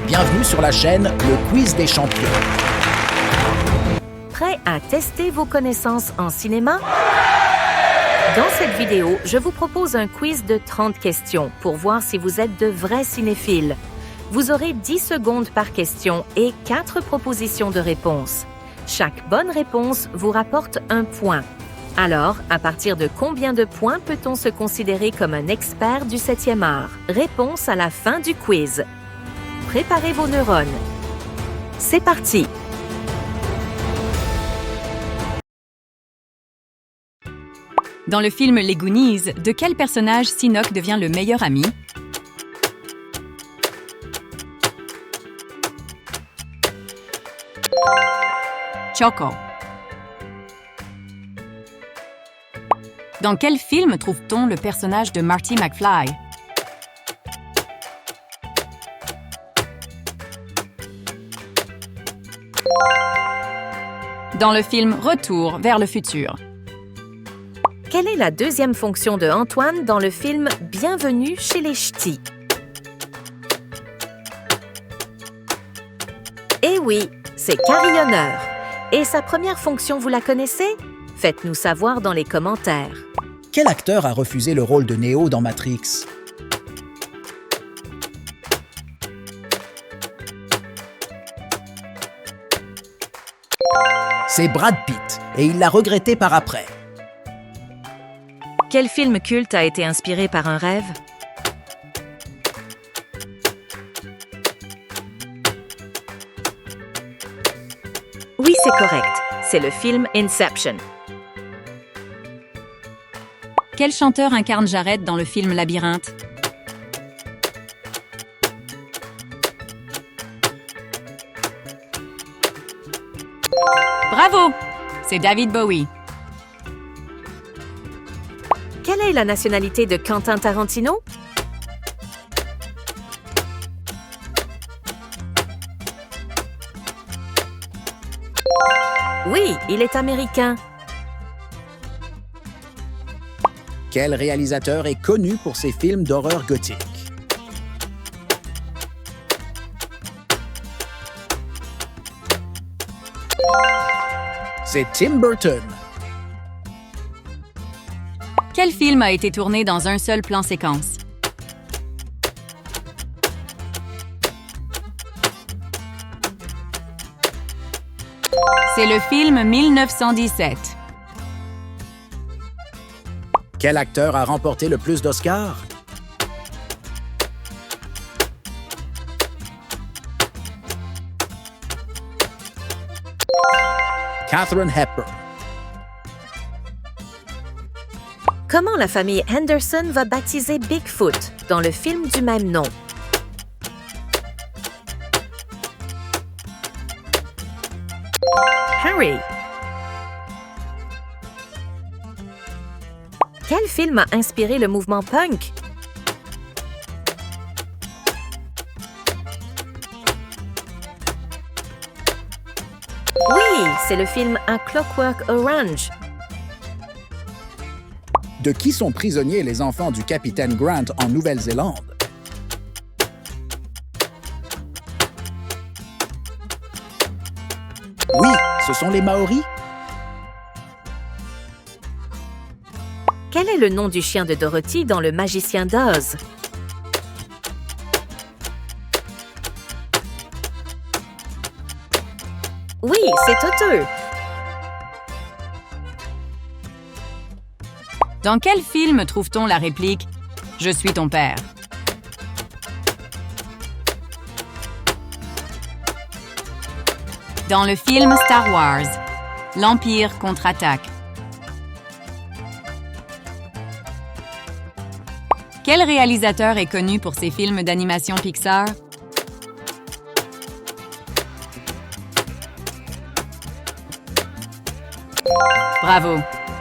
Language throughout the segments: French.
Bienvenue sur la chaîne Le Quiz des Champions. Prêt à tester vos connaissances en cinéma? Dans cette vidéo, je vous propose un quiz de 30 questions pour voir si vous êtes de vrais cinéphiles. Vous aurez 10 secondes par question et 4 propositions de réponse. Chaque bonne réponse vous rapporte un point. Alors, à partir de combien de points peut-on se considérer comme un expert du 7e art? Réponse à la fin du quiz. Préparez vos neurones. C'est parti! Dans le film Les Goonies, de quel personnage Sinoc devient le meilleur ami? Choco. Dans quel film trouve-t-on le personnage de Marty McFly? Dans le film Retour vers le futur. Quelle est la deuxième fonction de Antoine dans le film Bienvenue chez les Ch'tis? Eh oui, c'est carillonneur. Et sa première fonction, vous la connaissez? Faites-nous savoir dans les commentaires. Quel acteur a refusé le rôle de Neo dans Matrix? C'est Brad Pitt, et il l'a regretté par après. Quel film culte a été inspiré par un rêve? Oui, c'est correct. C'est le film Inception. Quel chanteur incarne Jared dans le film Labyrinthe? Bravo! C'est David Bowie. Quelle est la nationalité de Quentin Tarantino? Oui, il est américain. Quel réalisateur est connu pour ses films d'horreur gothique? C'est Tim Burton. Quel film a été tourné dans un seul plan séquence? C'est le film 1917. Quel acteur a remporté le plus d'Oscars? Katharine Hepburn. Comment la famille Henderson va baptiser Bigfoot dans le film du même nom? Harry. Quel film a inspiré le mouvement punk? Oui, c'est le film A Clockwork Orange. De qui sont prisonniers les enfants du capitaine Grant en Nouvelle-Zélande? Oui, ce sont les Maoris. Quel est le nom du chien de Dorothy dans Le Magicien d'Oz? Oui, c'est Toto. Dans quel film trouve-t-on la réplique « Je suis ton père » ? Dans le film Star Wars, l'Empire contre-attaque. Quel réalisateur est connu pour ses films d'animation Pixar? Bravo,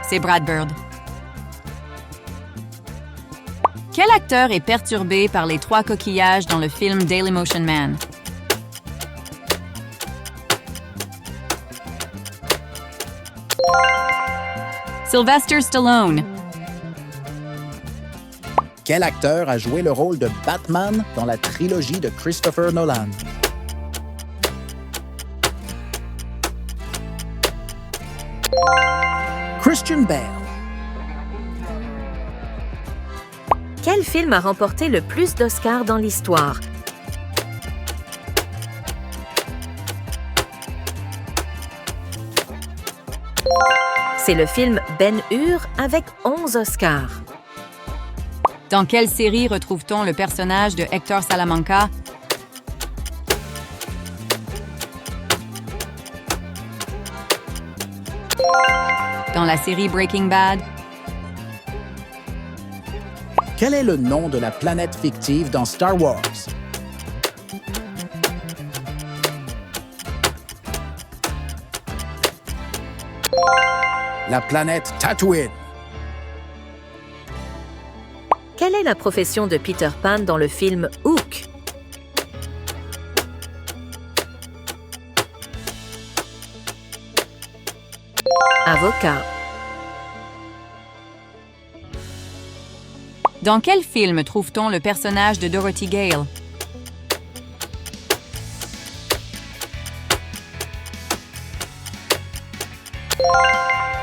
c'est Brad Bird. Quel acteur est perturbé par les 3 coquillages dans le film Dailymotion Man? Sylvester Stallone. Quel acteur a joué le rôle de Batman dans la trilogie de Christopher Nolan? Christian Bale. Quel film a remporté le plus d'Oscars dans l'histoire? C'est le film Ben-Hur avec 11 Oscars. Dans quelle série retrouve-t-on le personnage de Hector Salamanca? Dans la série Breaking Bad? Quel est le nom de la planète fictive dans Star Wars? La planète Tatooine. Quelle est la profession de Peter Pan dans le film Hook? Avocat. Dans quel film trouve-t-on le personnage de Dorothy Gale?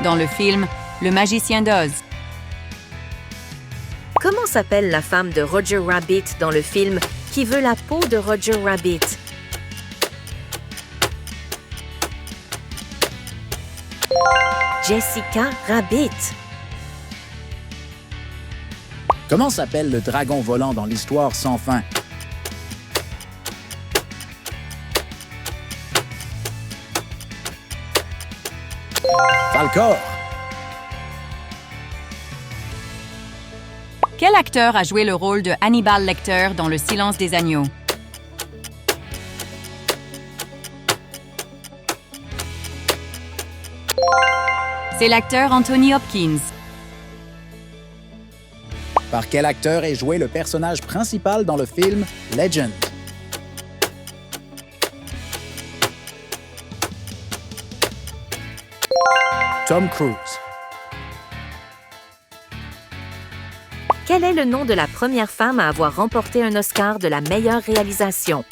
Dans le film Le Magicien d'Oz. Comment s'appelle la femme de Roger Rabbit dans le film Qui veut la peau de Roger Rabbit? Jessica Rabbit. Comment s'appelle le dragon volant dans l'histoire sans fin? Falcor. Quel acteur a joué le rôle de Hannibal Lecter dans Le Silence des agneaux? C'est l'acteur Anthony Hopkins. Par quel acteur est joué le personnage principal dans le film Legend? Tom Cruise. Quel est le nom de la première femme à avoir remporté un Oscar de la meilleure réalisation?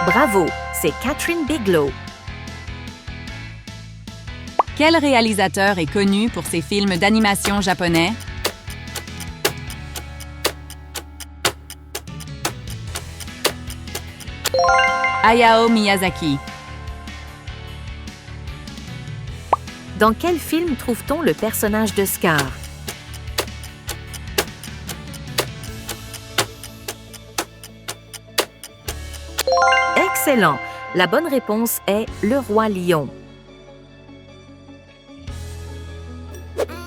Bravo, c'est Catherine Bigelow. Quel réalisateur est connu pour ses films d'animation japonais? Hayao Miyazaki. Dans quel film trouve-t-on le personnage de Scar? Excellent! La bonne réponse est Le Roi Lion.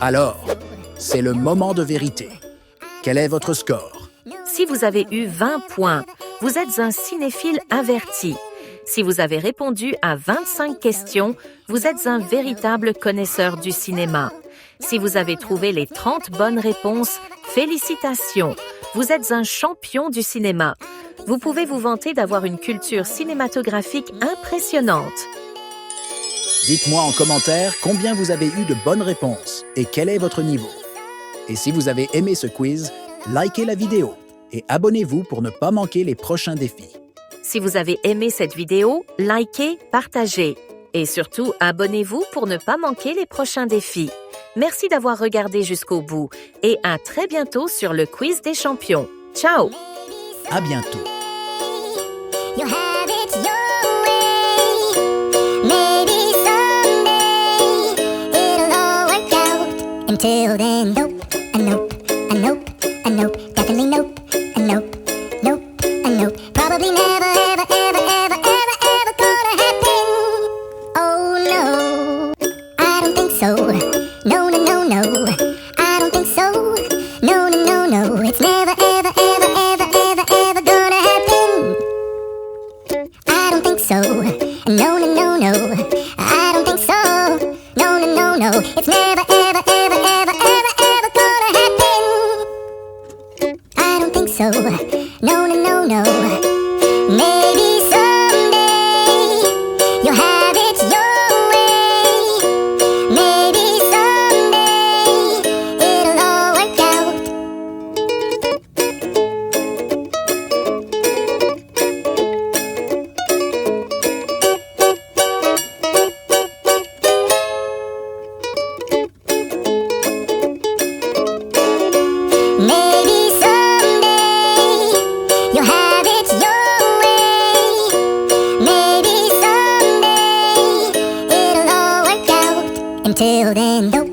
Alors, c'est le moment de vérité. Quel est votre score? Si vous avez eu 20 points, vous êtes un cinéphile averti. Si vous avez répondu à 25 questions, vous êtes un véritable connaisseur du cinéma. Si vous avez trouvé les 30 bonnes réponses, félicitations! Vous êtes un champion du cinéma. Vous pouvez vous vanter d'avoir une culture cinématographique impressionnante. Dites-moi en commentaire combien vous avez eu de bonnes réponses et quel est votre niveau. Et si vous avez aimé ce quiz, likez la vidéo et abonnez-vous pour ne pas manquer les prochains défis. Si vous avez aimé cette vidéo, likez, partagez. Et surtout, abonnez-vous pour ne pas manquer les prochains défis. Merci d'avoir regardé jusqu'au bout et à très bientôt sur le quiz des champions. Ciao! À bientôt! You have it your way. Maybe someday it'll all work out. Until then, nope, and nope, and nope, and nope, definitely nope, and nope, nope, and nope. Probably never, ever, ever, ever, ever, ever gonna happen. Oh no, I don't think so. No, no, no, no, I don't think so. No, no, no, no, it's never, ever, ever, ever, ever, ever gonna happen. I don't think so. No, no, no, no. I don't think so. No, no, no, no. It's never, ever, ever, ever, ever, ever gonna happen. I don't think so. No, no, no, no. Maybe someday you'll have it your way. Maybe Until then, go.